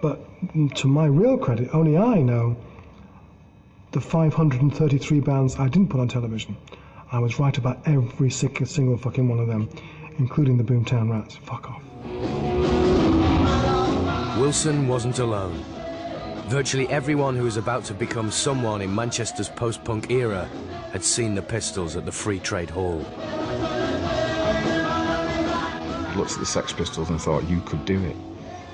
But to my real credit, only I know the 533 bands I didn't put on television. I was right about every single fucking one of them, including the Boomtown Rats. Fuck off. Wilson wasn't alone. Virtually everyone who was about to become someone in Manchester's post-punk era had seen the Pistols at the Free Trade Hall. You looked at the Sex Pistols and thought you could do it.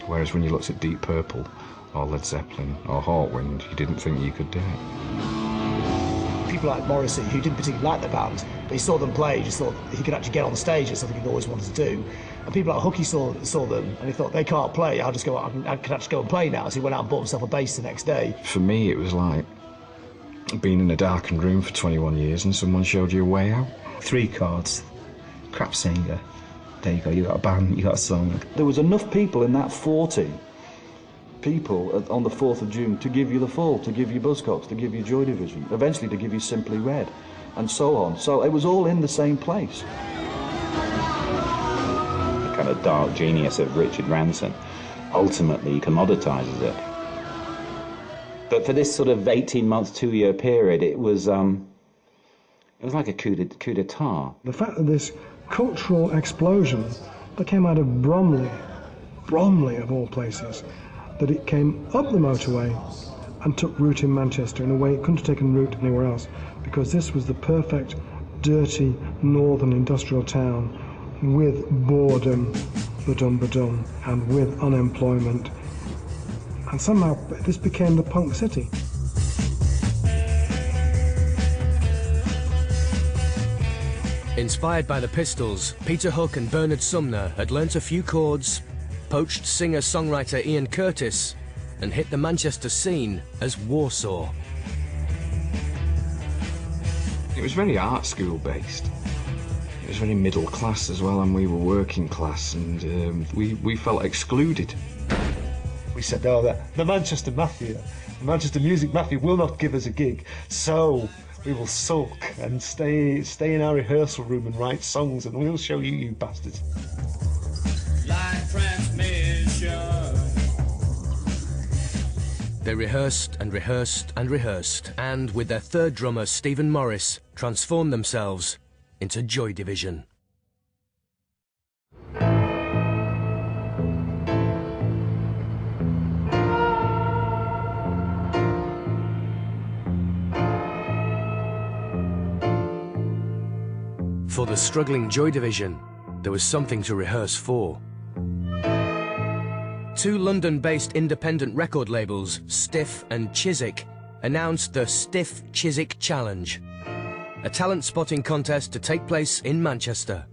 Whereas when you looked at Deep Purple, or Led Zeppelin, or Hawkwind, you didn't think you could do it. People like Morrissey, who didn't particularly like the band, but he saw them play, he just thought he could actually get on stage. It's something he'd always wanted to do. And people like Hooky saw them, and he thought, they can't play, I can actually go and play now. So he went out and bought himself a bass the next day. For me, it was like being in a darkened room for 21 years and someone showed you a way out. 3 chords, crap singer. There you go, you got a band, you got a song. There was enough people in that 40 people on the 4th of June to give you The Fall, to give you Buzzcocks, to give you Joy Division, eventually to give you Simply Red, and so on. So it was all in the same place. The kind of dark genius of Richard Ranson ultimately commoditises it. But for this sort of 18-month, 2-year period, it was like a coup d'etat. The fact that this cultural explosion that came out of Bromley of all places, that it came up the motorway and took root in Manchester in a way it couldn't have taken root anywhere else, because this was the perfect, dirty, northern industrial town with boredom, ba-dum, and with unemployment. And somehow this became the punk city. Inspired by the Pistols, Peter Hook and Bernard Sumner had learnt a few chords, poached singer-songwriter Ian Curtis, and hit the Manchester scene as Warsaw. It was very art school based. It was very middle class as well, and we were working class, and we felt excluded. We said, oh, the Manchester Mafia, the Manchester Music Mafia will not give us a gig, so we will sulk and stay in our rehearsal room and write songs, and we'll show you, you bastards. They rehearsed and rehearsed and rehearsed, and with their third drummer, Stephen Morris, transformed themselves into Joy Division. For the struggling Joy Division, there was something to rehearse for. 2 London-based independent record labels, Stiff and Chiswick, announced the Stiff Chiswick Challenge, a talent spotting contest to take place in Manchester.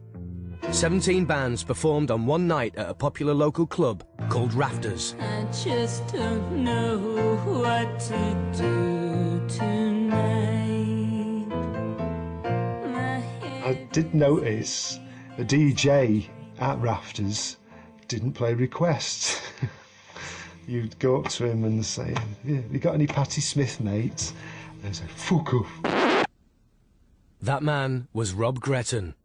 17 bands performed on one night at a popular local club called Rafters. I just don't know what to do tonight. I did notice the DJ at Rafters didn't play requests. You'd go up to him and say, yeah, you got any Patti Smith mates? And he'd say, fuck off. That man was Rob Gretton.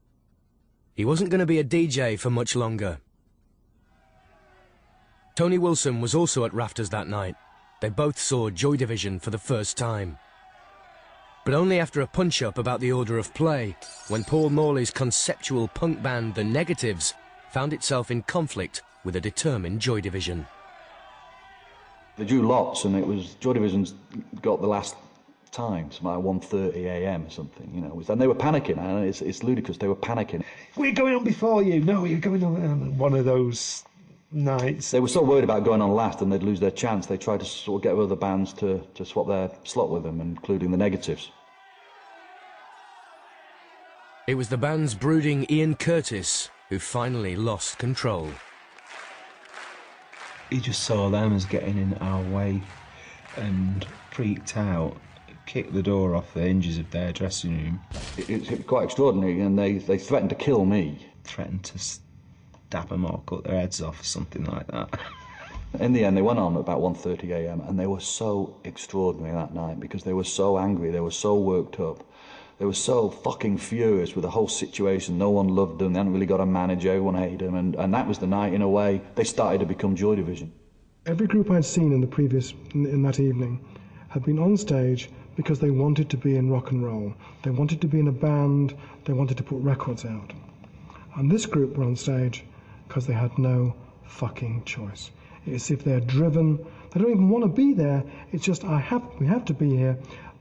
He wasn't going to be a DJ for much longer. Tony Wilson was also at Rafters that night. They both saw Joy Division for the first time. But only after a punch-up about the order of play, when Paul Morley's conceptual punk band The Negatives found itself in conflict with a determined Joy Division. They drew lots, and it was Joy Division's got the last time, something like 1:30 a.m. or something, you know. And they were panicking, and it's ludicrous. They were panicking. We're going on before you. No, you're going on one of those nights. They were so worried about going on last and they'd lose their chance. They tried to sort of get other bands to swap their slot with them, including the Negatives. It was the band's brooding Ian Curtis who finally lost control. He just saw them as getting in our way and freaked out, kicked the door off the hinges of their dressing room. It's quite extraordinary, and they threatened to kill me. Threatened to stab them or cut their heads off or something like that. In the end, they went on at about 1:30 a.m. and they were so extraordinary that night because they were so angry, they were so worked up. They were so fucking furious with the whole situation. No one loved them. They hadn't really got a manager. Everyone hated them. And that was the night, in a way, they started to become Joy Division. Every group I'd seen in that evening had been on stage because they wanted to be in rock and roll. They wanted to be in a band. They wanted to put records out. And this group were on stage because they had no fucking choice. It's if they're driven. They don't even want to be there. It's just we have to be here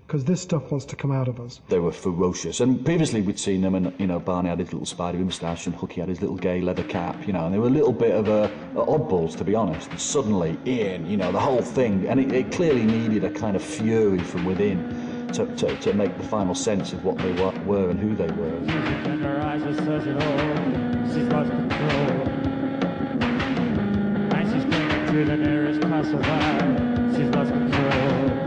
because this stuff wants to come out of us. They were ferocious, and previously we'd seen them, and Barney had his little spidery moustache, and Hooky had his little gay leather cap, and they were a little bit of oddballs, to be honest. And suddenly, Ian, the whole thing, and it clearly needed a kind of fury from within to make the final sense of what they were and who they were. And her eyes are searching all, she's lost control. And she's clinging to the nearest passerby, she's lost control.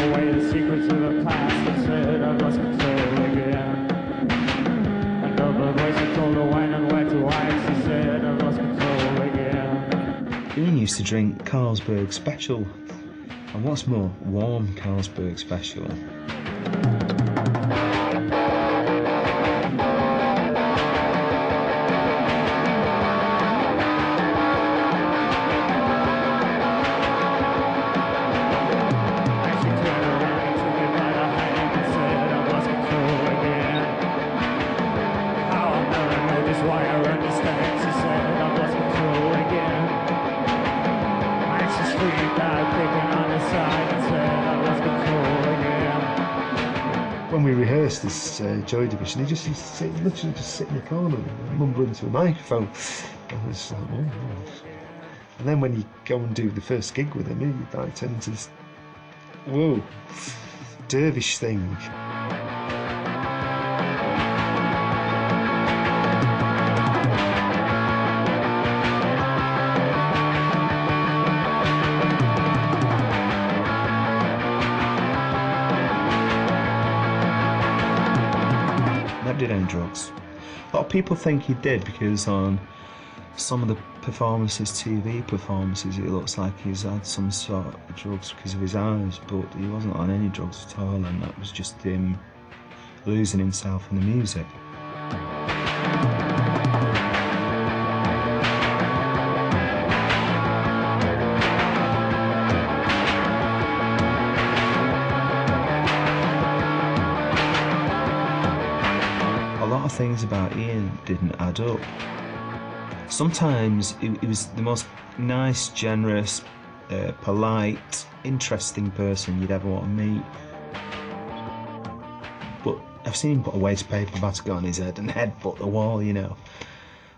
Away the secrets of the past and said I've lost control again. And over the voice that told her when and where to wine, she said I've lost control again. Ian used to drink Carlsberg Special, and what's more, warm Carlsberg Special. When we rehearsed this Joy Division, he just used to literally just sit in the corner and mumble into a microphone. I was like, oh. And then when you go and do the first gig with him, he like turned into this, whoa, dervish thing. Did own drugs. A lot of people think he did because on some of the performances, TV performances, it looks like he's had some sort of drugs because of his eyes, but he wasn't on any drugs at all, and that was just him losing himself in the music. Things about Ian didn't add up. Sometimes he was the most nice, generous, polite, interesting person you'd ever want to meet. But I've seen him put a waste paper basket on his head and headbutt the wall,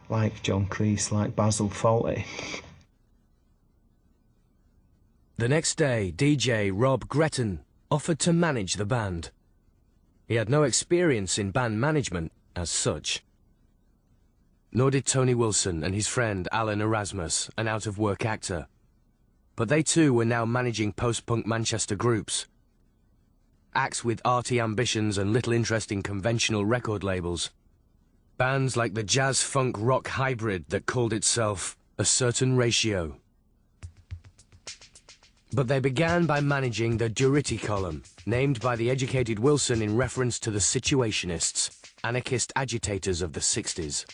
like John Cleese, like Basil Fawlty. The next day, DJ Rob Gretton offered to manage the band. He had no experience in band management as such. Nor did Tony Wilson and his friend Alan Erasmus, an out-of-work actor. But they too were now managing post-punk Manchester groups. Acts with arty ambitions and little interest in conventional record labels. Bands like the jazz-funk-rock hybrid that called itself A Certain Ratio. But they began by managing the Duritty column, named by the educated Wilson in reference to the Situationists, anarchist agitators of the 60s.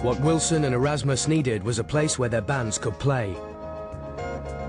What Wilson and Erasmus needed was a place where their bands could play,